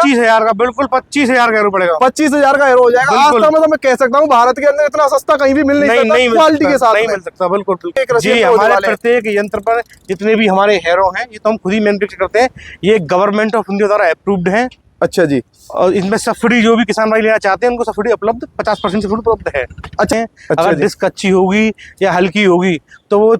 25,000 का, बिल्कुल 25,000 का हेरो पड़ेगा। 25,000 का हेरो हो जाएगा। आज तक मैं कह सकता हूँ भारत के अंदर इतना सस्ता कहीं भी मिल नहीं सकता, क्वालिटी के साथ नहीं मिल सकता। बिल्कुल जी, हमारे प्रत्येक यंत्र पर जितने भी हमारे हेरो हैं ये तो हम खुद ही मैन्युफैक्चर करते हैं। ये गवर्नमेंट ऑफ इंडिया द्वारा अप्रूव्ड है। अच्छा जी। और इसमें सब्सिडी जो भी किसान भाई लेना चाहते हैं उनको सब्सिडी उपलब्ध 50% सब्सिडी उपलब्ध है। अच्छा, अगर डिस्क अच्छी होगी या हल्की होगी तो वो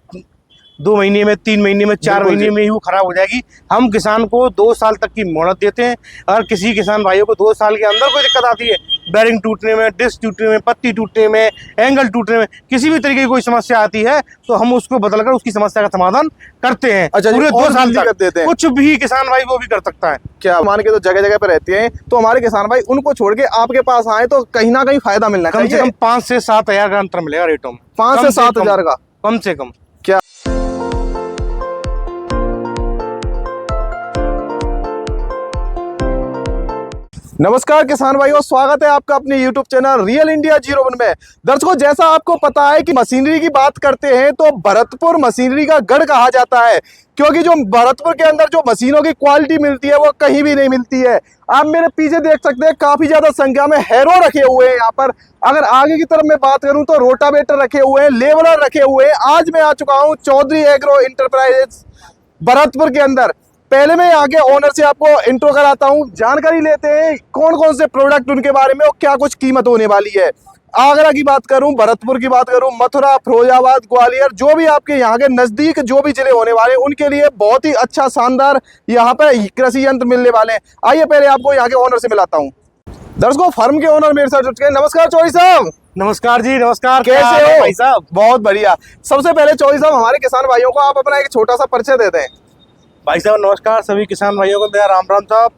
2 महीने में, 3 महीने में, 4 महीने में ही वो खराब हो जाएगी। हम किसान को 2 साल तक की मोहलत देते हैं। अगर किसी किसान भाइयों को 2 साल के अंदर कोई दिक्कत आती है, बैरिंग टूटने में, डिस्क टूटने में, पत्ती टूटने में, एंगल टूटने में, किसी भी तरीके की कोई समस्या आती है तो हम उसको बदलकर उसकी समस्या का समाधान करते हैं। अच्छा, पूरे 2 साल तक देते हैं। कुछ भी किसान भाई वो भी कर सकता है। क्या मान के तो जगह जगह पे रहते हैं, तो हमारे किसान भाई उनको छोड़ के आपके पास आए तो कहीं ना कहीं फायदा मिलना चाहिए। कम से कम 5 से 7 हज़ार का अंतर मिलेगा रेटों में। 5 से 7 हज़ार का कम से कम। क्या नमस्कार किसान भाइयों, स्वागत है आपका अपने YouTube चैनल रियल इंडिया 01 में। दर्शकों, जैसा आपको पता है कि मशीनरी की बात करते हैं तो भरतपुर मशीनरी का गढ़ कहा जाता है, क्योंकि जो भरतपुर के अंदर जो मशीनों की क्वालिटी मिलती है वो कहीं भी नहीं मिलती है। आप मेरे पीछे देख सकते हैं काफी ज्यादा संख्या में हैरो रखे हुए हैं यहाँ पर। अगर आगे की तरफ मैं बात करूं तो रोटावेटर रखे हुए हैं, लेवलर रखे हुए हैं। आज मैं आ चुका हूँ चौधरी एग्रो इंटरप्राइजेज भरतपुर के अंदर। पहले मैं यहाँ के ओनर से आपको इंट्रो कराता हूँ, जानकारी लेते हैं कौन कौन से प्रोडक्ट उनके बारे में और क्या कुछ कीमत होने वाली है। आगरा की बात करूं, भरतपुर की बात करूं, मथुरा, फिरोजाबाद, ग्वालियर, जो भी आपके यहाँ के नजदीक जो भी जिले होने वाले उनके लिए बहुत ही अच्छा शानदार यहाँ पर कृषि यंत्र मिलने वाले हैं। आइए पहले आपको यहाँ के ओनर से मिलाता हूँ। दर्शकों, फर्म के ओनर मेरे साथ जुट गए। नमस्कार चौधरी साहब। नमस्कार जी, नमस्कार। कैसे हो भाई साहब? बहुत बढ़िया। सबसे पहले चौधरी साहब, हमारे किसान भाइयों को आप अपना एक छोटा सा परिचय दे दें। भाई साहब नमस्कार, सभी किसान भाइयों को मेरा राम राम साहब।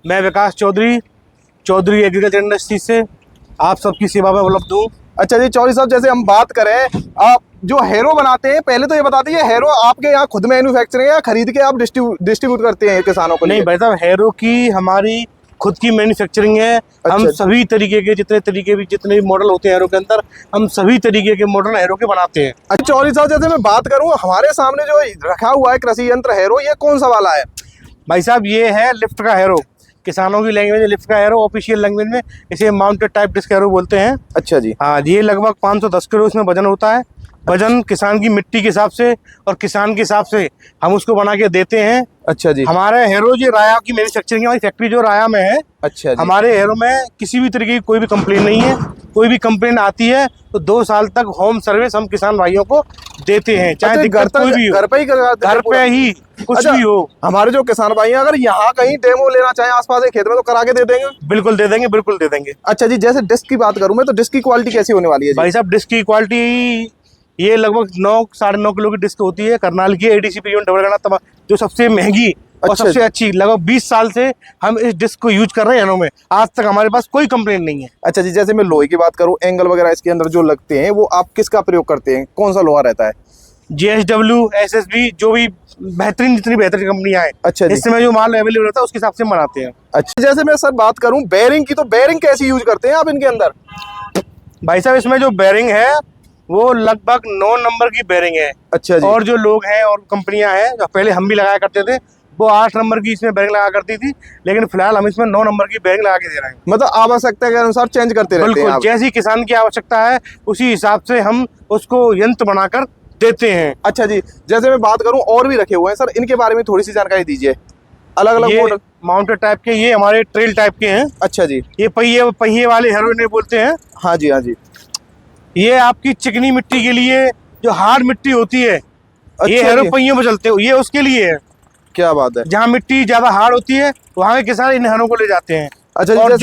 मैं विकास चौधरी, चौधरी एग्रीकल्चर इंडस्ट्री से आप सबकी सेवा में उपलब्ध हूँ। अच्छा जी चौधरी साहब, जैसे हम बात करें, आप जो हैरो बनाते हैं, पहले तो ये बता दीजिए, हैरो आपके यहाँ खुद मैन्युफैक्चरिंग है या खरीद के आप डिस्ट्रीब्यूट करते हैं किसानों को? नहीं भाई साहब, हैरो की हमारी खुद की मैन्युफैक्चरिंग है। हम सभी तरीके के जितने भी मॉडल होते हैं हैरो के अंदर, हम सभी तरीके के मॉडल हैरो के बनाते हैं। अच्छा चौधरी साहब, जैसे मैं बात करूं, हमारे सामने जो रखा हुआ है कृषि यंत्र हैरो, ये कौन सा वाला है? भाई साहब ये है लिफ्ट का हैरो। किसानों की लैंग्वेज लिफ्ट का हैरो, ऑफिशियल लैंग्वेज में इसे माउंटेड टाइप डिस्क हैरो बोलते हैं। अच्छा जी। हाँ, ये लगभग 510 किलो इसमें वजन होता है। वजन किसान की मिट्टी के हिसाब से और किसान के हिसाब से हम उसको बना के देते हैं। अच्छा जी। हमारे हैरो जो राया की मैन्युफैक्चरिंग, हमारी फैक्ट्री जो राया में है। अच्छा जी। हमारे हैरो में किसी भी तरीके की कोई भी कंप्लेन नहीं है। कोई भी कंप्लेन आती है तो 2 साल तक होम सर्विस हम किसान भाइयों को देते हैं, चाहे दिक्कत कोई भी हो, घर पे ही घर पे ही कुछ भी हो। हमारे जो किसान भाई हैं, अगर यहाँ कहीं डेमो लेना चाहें आसपास के खेत में, तो करा के दे देंगे? बिल्कुल दे देंगे, बिल्कुल दे देंगे। अच्छा जी, जैसे डिस्क की बात करूं मैं, तो डिस्क की क्वालिटी कैसी होने वाली है? भाई साहब डिस्क की क्वालिटी ये लगभग 9 साढ़े 9 किलो की डिस्क होती है। करनाल की ADC P1 डबल गना जो सबसे महंगी और सबसे अच्छी, लगभग 20 साल से हम इस डिस्क को यूज कर रहे हैं हैरो में। आज तक हमारे पास कोई कंप्लेंट नहीं है। अच्छा जी, जैसे मैं लोहे की बात करूं, एंगल वगैरह इसके अंदर जो लगते हैं, वो आप किसका प्रयोग करते हैं? कौन सा लोहा रहता है? JSW, SSB, जो भी बेहतरीन, जितनी बेहतरीन कंपनियां हैं। अच्छा जी। इस समय जो माल अवेलेबल रहता है उसके हिसाब से हम बनाते हैं। अच्छा, जैसे मैं सर बात करूं बेरिंग की, तो बेरिंग कैसी यूज करते हैं आप इनके अंदर? भाई साहब इसमें जो बेरिंग है वो लगभग 9 नंबर की बेरिंग है। अच्छा जी। और जो लोग हैं और कंपनियां हैं, जो पहले हम भी लगाया करते थे, वो 8 नंबर की इसमें बेरिंग लगा करती थी, लेकिन फिलहाल हम इसमें 9 नंबर की बेरिंग लगा के दे रहे हैं। मतलब आवश्यकता के अनुसार चेंज करते रहते हैं? बिल्कुल, जैसी किसान की आवश्यकता है उसी हिसाब से हम उसको यंत्र बनाकर देते हैं। अच्छा जी, जैसे मैं बात करूं, और भी रखे हुए हैं सर, इनके बारे में थोड़ी सी जानकारी दीजिए। अलग अलग मॉडल, माउंटेड टाइप के, ये हमारे ट्रेल टाइप के हैं। अच्छा जी। ये पहिए वाले हैरो इन्हें बोलते हैं। हाँ जी, हाँ जी। ये आपकी चिकनी मिट्टी के लिए, जो हार्ड मिट्टी होती है, ये हैरो पहियों में चलते हैं, ये उसके लिए है। क्या बात है। जहाँ मिट्टी ज्यादा हार्ड होती है वहाँ के किसान इन हैरों को ले जाते हैं। अच्छा, और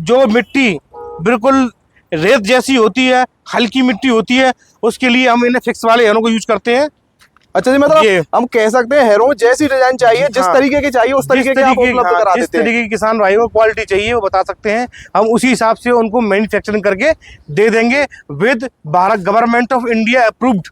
जो मिट्टी बिल्कुल रेत जैसी होती है, हल्की मिट्टी होती है, उसके लिए हम इन्हें फिक्स वाले हैरों को यूज करते हैं। अच्छा जी, मतलब हम कह सकते हैं हैरो जैसी डिजाइन चाहिए, जिस तरीके की चाहिए उस तरीके की आप उपलब्ध करा देते हैं। जिस तरीके की किसान भाइयों को क्वालिटी चाहिए वो बता सकते हैं, हम उसी हिसाब से उनको मैन्युफैक्चरिंग करके दे देंगे with Bharat government of India approved.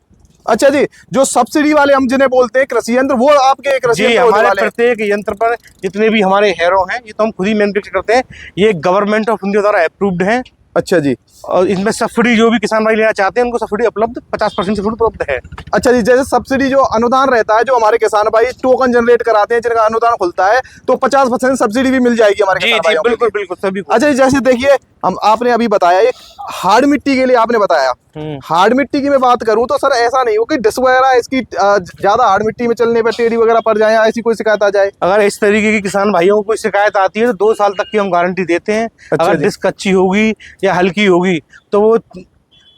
अच्छा जी, जो सब्सिडी वाले हम जिन्हें बोलते हैं कृषि यंत्र, वो आपके कृषि यंत्र हमारे प्रत्येक यंत्र पर जितने भी हमारे हैरो हैं ये तो हम खुद ही मैन्युफैक्चर करते हैं। ये गवर्नमेंट ऑफ इंडिया द्वारा अप्रूव्ड है। अच्छा जी। और इसमें सब्सिडी जो भी किसान भाई लेना चाहते हैं उनको सब्सिडी उपलब्ध 50% सब्सिडी उपलब्ध है। अच्छा जी, जैसे सब्सिडी जो अनुदान रहता है, जो हमारे किसान भाई टोकन जनरेट कराते हैं जिनका अनुदान खुलता है, तो 50% सब्सिडी भी मिल जाएगी हमारे जी किसान जी भाइयों के बिल्कुल लिए। बिल्कुल सभी को। अच्छा जी, जैसे देखिए हम आपने अभी बताया एक हार्ड मिट्टी के लिए आपने बताया, हार्ड मिट्टी की मैं बात करूं तो सर ऐसा नहीं हो कि डिस्क वगैरह इसकी ज्यादा हार्ड मिट्टी में चलने पर टेढ़ी वगैरह पड़ जाए, ऐसी कोई शिकायत आ जाए? अगर इस तरीके की किसान भाइयों को कोई शिकायत आती है तो 2 साल तक की हम गारंटी देते हैं। अच्छा अगर जी। डिस्क अच्छी होगी या हल्की होगी तो वो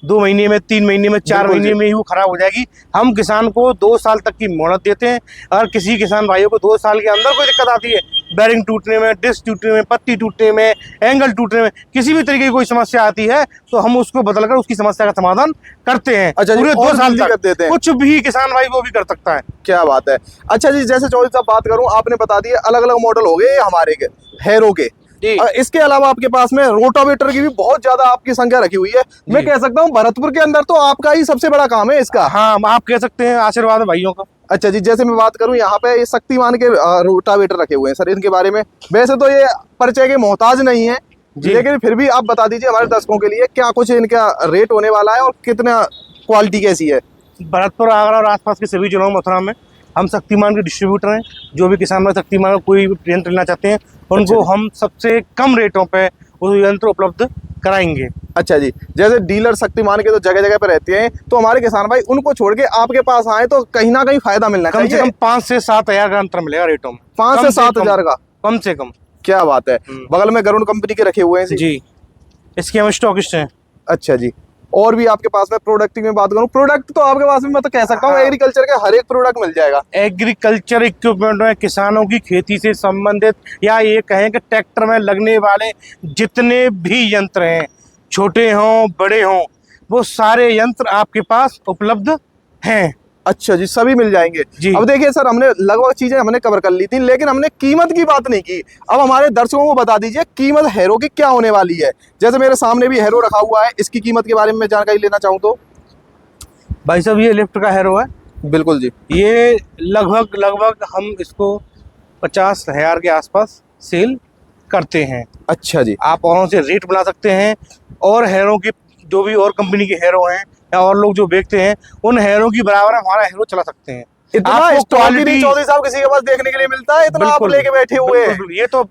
2 महीने में, 3 महीने में, 4 बिल्कुल जी। महीने में ही वो खराब हो जाएगी। हम किसान को 2 साल तक की मोहलत देते हैं। अगर किसी किसान भाइयों को 2 साल के अंदर कोई दिक्कत आती है, बैरिंग टूटने में, डिस्क टूटने में, पत्ती टूटने में, एंगल टूटने में, किसी भी तरीके की कोई समस्या आती है तो हम उसको बदलकर उसकी समस्या का समाधान करते हैं। अच्छा जी, पूरे 2 और साल जल्दी तक कर देते हैं। कुछ भी किसान भाई वो भी कर सकता है। क्या बात है। अच्छा जी, जैसे चौधरी साहब बात करूं, आपने बता दिया अलग अलग मॉडल हो गए हमारे के हेरो के। जी। इसके अलावा आपके पास में रोटावेटर की भी बहुत ज्यादा आपकी संख्या रखी हुई है। मैं कह सकता हूं भरतपुर के अंदर तो आपका ही सबसे बड़ा काम है इसका। हाँ, आप कह सकते हैं आशीर्वाद है भाइयों का। अच्छा जी, जैसे मैं बात करूं यहाँ पे ये शक्तिमान के रोटावेटर रखे हुए हैं सर, इनके बारे में वैसे तो ये परिचय के मोहताज नहीं है, लेकिन फिर भी आप बता दीजिए हमारे दर्शकों के लिए क्या कुछ इनका रेट होने वाला है और कितना क्वालिटी कैसी है? भरतपुर, आगरा और आसपास के सभी जिलों मथुरा में हम शक्तिमान के डिस्ट्रीब्यूटर हैं। जो भी किसान भाई शक्तिमान का कोई भी यंत्र लेना चाहते हैं उनको हम सबसे कम रेटों पे वो यंत्र उपलब्ध कराएंगे। अच्छा जी, जैसे डीलर शक्तिमान के तो जगह जगह पे रहते हैं, तो हमारे किसान भाई उनको छोड़ के आपके पास आए तो कहीं ना कहीं फायदा मिलना कम से चाहिए। कम 5 से 7 हज़ार का अंतर मिलेगा रेटों में। 5 कम से 7 कम, हजार का? कम से कम। क्या बात है। बगल में गरुड़ कंपनी के रखे हुए हैं जी, इसके हम स्टॉकिस्ट हैं। अच्छा जी, और भी आपके पास में प्रोडक्ट की मैं बात करूं, प्रोडक्ट तो आपके पास में मैं तो कह सकता हूं एग्रीकल्चर के हर एक प्रोडक्ट मिल जाएगा। एग्रीकल्चर इक्विपमेंट में किसानों की खेती से संबंधित या ये कहें कि ट्रैक्टर में लगने वाले जितने भी यंत्र हैं, छोटे हों बड़े हों, वो सारे यंत्र आपके पास उपलब्ध हैं। अच्छा जी, सभी मिल जाएंगे जी। अब देखिए सर, हमने लगभग चीजें हमने कवर कर ली थी, लेकिन हमने कीमत की बात नहीं की। अब हमारे दर्शकों को बता दीजिए कीमत हेरो की क्या होने वाली है। जैसे मेरे सामने भी हेरो रखा हुआ है, इसकी कीमत के बारे में जानकारी लेना चाहूँ तो? भाई साहब, ये लिफ्ट का हेरो है। बिल्कुल जी। ये लगभग हम इसको 50,000 के आसपास सेल करते हैं। अच्छा जी। आप औरों से रेट बना सकते हैं और हेरो की जो भी और कंपनी के हेरो हैं या और लोग जो बेचते हैं उन हेरो की बराबर हमारा हेरो चला सकते हैं। इतना आपको स्टॉक ही नहीं क्वालिटी चौधरी साहब किसी के पास देखने के लिए मिलता है, इतना आप लेके बैठे हुए हैं। बिल्कुल, ये तो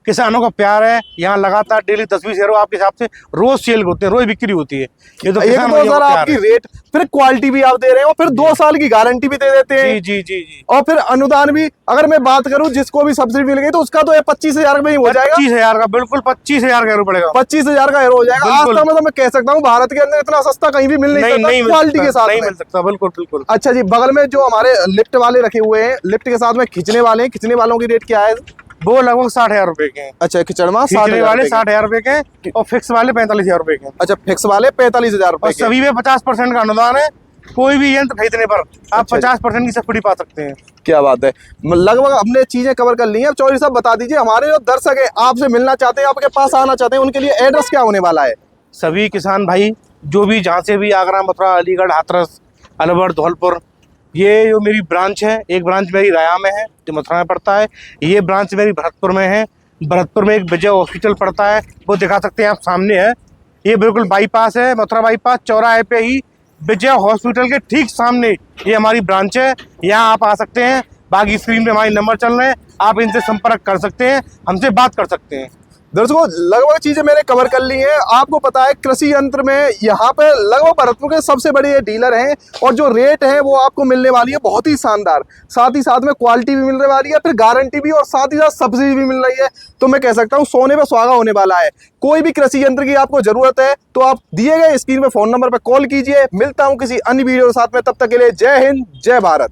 किसानों का प्यार है। यहाँ लगातार डेली 10-20 हेरो आपके हिसाब से रोज सेल होते हैं, रोज बिक्री होती है। ये तो एक किसान तो भाइयों सर का प्यार आपकी है। रेट, फिर क्वालिटी भी आप दे रहे हो, फिर 2 साल की गारंटी भी दे देते हैं। जी जी जी जी। और फिर अनुदान भी, अगर मैं बात करूं जिसको भी सब्सिडी मिल गई तो उसका तो ये 25,000 में ही हो जाएगा। 25,000 का, बिल्कुल 25,000 का हेरो पड़ेगा। 25,000 का हेरो हो जाएगा। आज बिल्कुल। तक तो मैं कह सकता हूँ भारत के अंदर इतना सस्ता कहीं भी मिल नहीं सकता क्वालिटी के साथ नहीं में। मिल सकता, बिल्कुल बिल्कुल। अच्छा जी, बगल में जो हमारे लिफ्ट वाले रखे हुए हैं, लिफ्ट के साथ में खींचने वाले हैं, खींचने वालों की रेट क्या है? वो लगभग 60,000 रुपए के हैं। अच्छा, खिचड़मा खींचने वाले 60,000 60,000 रुपए के हैं और फिक्स वाले 45,000 रुपए के हैं। अच्छा, फिक्स वाले 45,000 रुपए और के। सभी में 50% का अनुदान है। कोई भी यंत्र खरीदने पर आप अच्छा जी। 50% की सब्सिडी पा सकते हैं। क्या बात है। लगभग हमने चीजें कवर कर ली हैं। अब चौधरी साहब बता दीजिए, हमारे जो दर्शक है आपसे मिलना चाहते हैं, आपके पास आना चाहते हैं, उनके लिए एड्रेस क्या होने वाला है? सभी किसान भाई जो भी जहाँ से भी आगरा, मथुरा, अलीगढ़, हाथरस, अलवर, धौलपुर, ये जो मेरी ब्रांच है, एक ब्रांच मेरी राया में है जो मथुरा में पड़ता है, ये ब्रांच मेरी भरतपुर में है। भरतपुर में एक विजय हॉस्पिटल पड़ता है, वो दिखा सकते हैं आप, सामने है। ये बिल्कुल बाईपास है, मथुरा बाईपास चौराहे पे ही विजय हॉस्पिटल के ठीक सामने ये हमारी ब्रांच है। यहाँ आप आ सकते हैं। बाकी स्क्रीन पे हमारे नंबर चल रहे हैं, आप इनसे संपर्क कर सकते हैं, हमसे बात कर सकते हैं। दर्शकों, लगभग चीजें मैंने कवर कर ली हैं। आपको पता है कृषि यंत्र में यहाँ पे लगभग भरतपुर के सबसे बड़े ये डीलर हैं, और जो रेट है वो आपको मिलने वाली है बहुत ही शानदार। साथ ही साथ में क्वालिटी भी मिलने वाली है, फिर गारंटी भी, और साथ ही साथ सब्सिडी भी मिल रही है। तो मैं कह सकता हूँ सोने पे सुहागा होने वाला है। कोई भी कृषि यंत्र की आपको जरूरत है तो आप दिए गए स्क्रीन पे फोन नंबर पर कॉल कीजिए। मिलता हूँ किसी अन्य वीडियो के साथ में, तब तक के लिए जय हिंद, जय भारत।